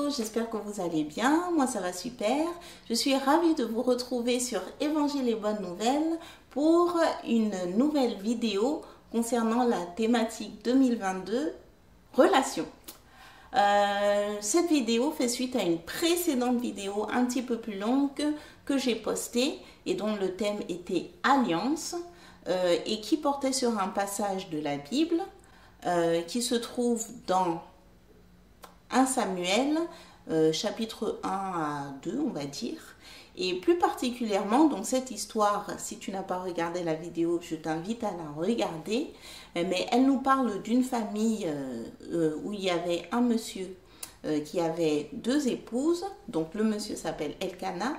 j'espère que vous allez bien. Moi, ça va super. Je suis ravie de vous retrouver sur Évangile et Bonnes Nouvelles pour une nouvelle vidéo concernant la thématique 2022, relations. Cette vidéo fait suite à une précédente vidéo un petit peu plus longue que j'ai postée et dont le thème était Alliance et qui portait sur un passage de la Bible qui se trouve dans 1 Samuel, chapitre 1 à 2, on va dire. Et plus particulièrement, donc cette histoire, si tu n'as pas regardé la vidéo, je t'invite à la regarder. Mais elle nous parle d'une famille où il y avait un monsieur qui avait 2 épouses. Donc le monsieur s'appelle Elkana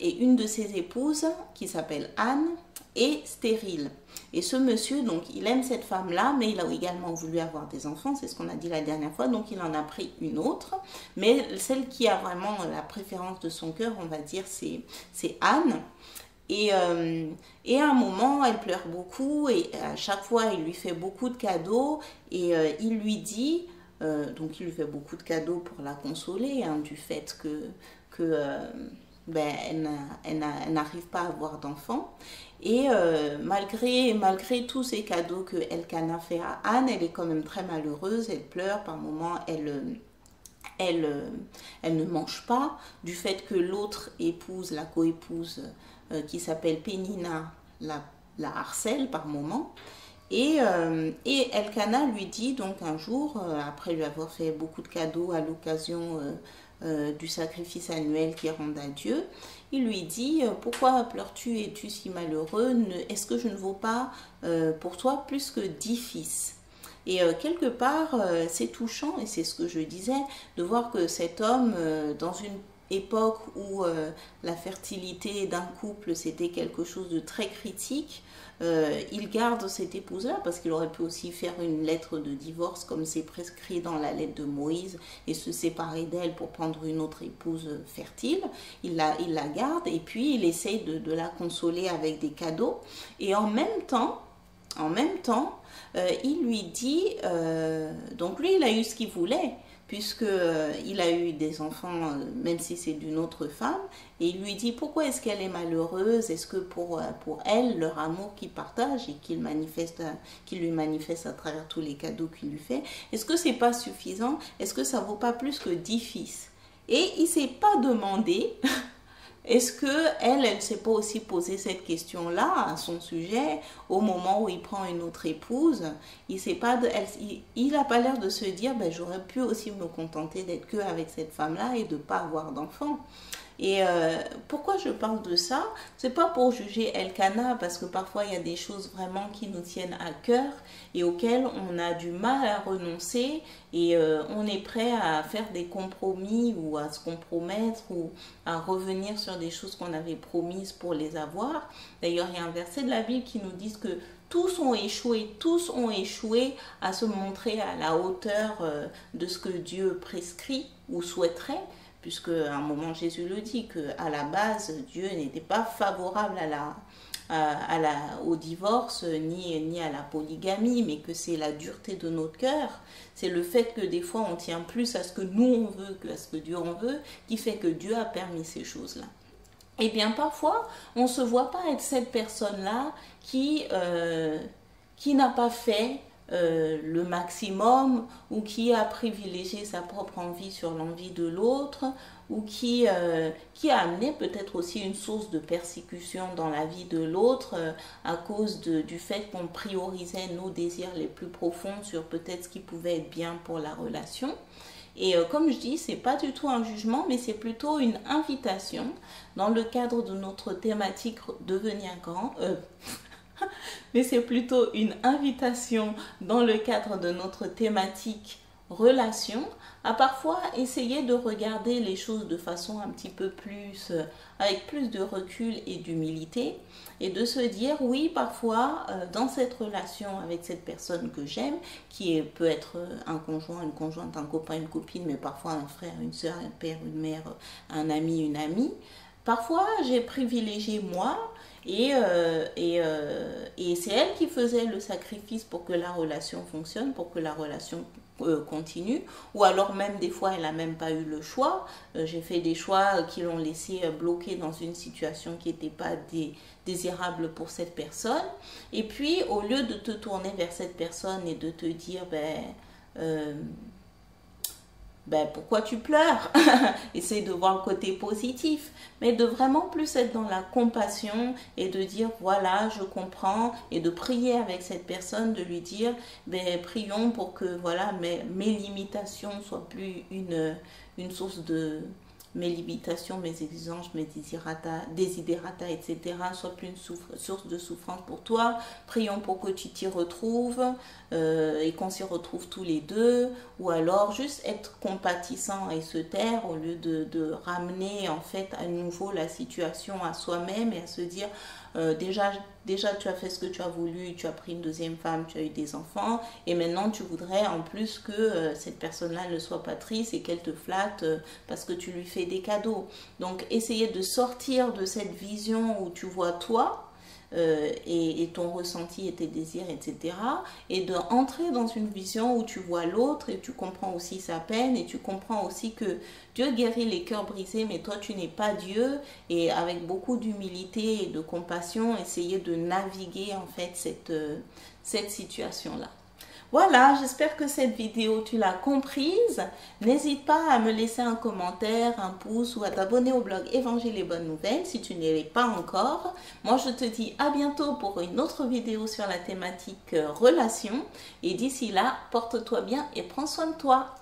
et une de ses épouses qui s'appelle Anne est stérile. Et ce monsieur, donc, il aime cette femme-là, mais il a également voulu avoir des enfants, c'est ce qu'on a dit la dernière fois, donc il en a pris une autre. Mais celle qui a vraiment la préférence de son cœur, on va dire, c'est Anne. Et à un moment, elle pleure beaucoup et à chaque fois, il lui fait beaucoup de cadeaux et il lui dit, donc il lui fait beaucoup de cadeaux pour la consoler, hein, du fait elle n'arrive pas à avoir d'enfants. Et malgré tous ces cadeaux que Elkana fait à Anne, elle est quand même très malheureuse, elle pleure, par moments elle ne mange pas, du fait que l'autre épouse, la coépouse qui s'appelle Pénina, la harcèle par moments. Et Elkana lui dit donc un jour, après lui avoir fait beaucoup de cadeaux à l'occasion du sacrifice annuel qu'il rend à Dieu, il lui dit « Pourquoi pleures-tu? Es-tu si malheureux? Est-ce que je ne vaux pas pour toi plus que 10 fils ?» Et quelque part, c'est touchant, et c'est ce que je disais, de voir que cet homme, dans une époque où la fertilité d'un couple, c'était quelque chose de très critique, il garde cette épouse-là parce qu'il aurait pu aussi faire une lettre de divorce comme c'est prescrit dans la lettre de Moïse et se séparer d'elle pour prendre une autre épouse fertile. Il la garde et puis il essaye de la consoler avec des cadeaux. Et en même temps, il lui dit, donc lui il a eu ce qu'il voulait, puisqu'il a eu des enfants, même si c'est d'une autre femme, et il lui dit pourquoi est-ce qu'elle est malheureuse, est-ce que pour elle, leur amour qu'il partage et qu'il lui manifeste à travers tous les cadeaux qu'il lui fait, est-ce que c'est pas suffisant, est-ce que ça vaut pas plus que 10 fils? Et il s'est pas demandé est-ce qu'elle ne s'est pas aussi posé cette question-là à son sujet au moment où il prend une autre épouse? Il n'a pas l'air de se dire ben, j'aurais pu aussi me contenter d'être que avec cette femme-là et de ne pas avoir d'enfant. Et pourquoi je parle de ça? C'est pas pour juger Elkana, parce que parfois il y a des choses vraiment qui nous tiennent à cœur et auxquelles on a du mal à renoncer et on est prêt à faire des compromis ou à se compromettre ou à revenir sur des choses qu'on avait promises pour les avoir. D'ailleurs, il y a un verset de la Bible qui nous dit que tous ont échoué à se montrer à la hauteur de ce que Dieu prescrit ou souhaiterait. Puisque à un moment Jésus le dit qu'à la base Dieu n'était pas favorable au divorce ni à la polygamie, mais que c'est la dureté de notre cœur, c'est le fait que des fois on tient plus à ce que nous on veut qu'à ce que Dieu en veut, qui fait que Dieu a permis ces choses-là. Et bien parfois on ne se voit pas être cette personne-là qui n'a pas fait le maximum ou qui a privilégié sa propre envie sur l'envie de l'autre ou qui a amené peut-être aussi une source de persécution dans la vie de l'autre à cause du fait qu'on priorisait nos désirs les plus profonds sur peut-être ce qui pouvait être bien pour la relation. Et comme je dis, c'est pas du tout un jugement, mais c'est plutôt une invitation dans le cadre de notre thématique devenir grand. Mais c'est plutôt une invitation dans le cadre de notre thématique relation à parfois essayer de regarder les choses de façon un petit peu plus, avec plus de recul et d'humilité et de se dire oui parfois dans cette relation avec cette personne que j'aime, peut être un conjoint, une conjointe, un copain, une copine, mais parfois un frère, une soeur, un père, une mère, un ami, une amie, parfois j'ai privilégié moi. Et c'est elle qui faisait le sacrifice pour que la relation fonctionne, pour que la relation continue, ou alors même des fois elle n'a même pas eu le choix. J'ai fait des choix qui l'ont laissé bloqué dans une situation qui n'était pas désirable pour cette personne. Et puis au lieu de te tourner vers cette personne et de te dire pourquoi tu pleures? Essaye de voir le côté positif, mais de vraiment plus être dans la compassion et de dire voilà, je comprends, et de prier avec cette personne, de lui dire prions pour que voilà mes limitations soient plus une source de mes limitations, mes exigences, mes desiderata, etc. soient plus une source de souffrance pour toi. Prions pour que tu t'y retrouves et qu'on s'y retrouve tous les deux. Ou alors juste être compatissant et se taire au lieu de ramener en fait à nouveau la situation à soi-même et à se dire déjà tu as fait ce que tu as voulu, tu as pris une deuxième femme, tu as eu des enfants et maintenant tu voudrais en plus que cette personne-là ne soit pas triste et qu'elle te flatte parce que tu lui fais des cadeaux. Donc essayer de sortir de cette vision où tu vois toi et ton ressenti et tes désirs, etc. Et d'entrer dans une vision où tu vois l'autre et tu comprends aussi sa peine et tu comprends aussi que Dieu guérit les cœurs brisés, mais toi tu n'es pas Dieu. Et avec beaucoup d'humilité et de compassion, essayer de naviguer en fait cette situation-là. Voilà, j'espère que cette vidéo, tu l'as comprise. N'hésite pas à me laisser un commentaire, un pouce ou à t'abonner au blog Évangile et Bonnes Nouvelles si tu n'y es pas encore. Moi, je te dis à bientôt pour une autre vidéo sur la thématique relation. Et d'ici là, porte-toi bien et prends soin de toi.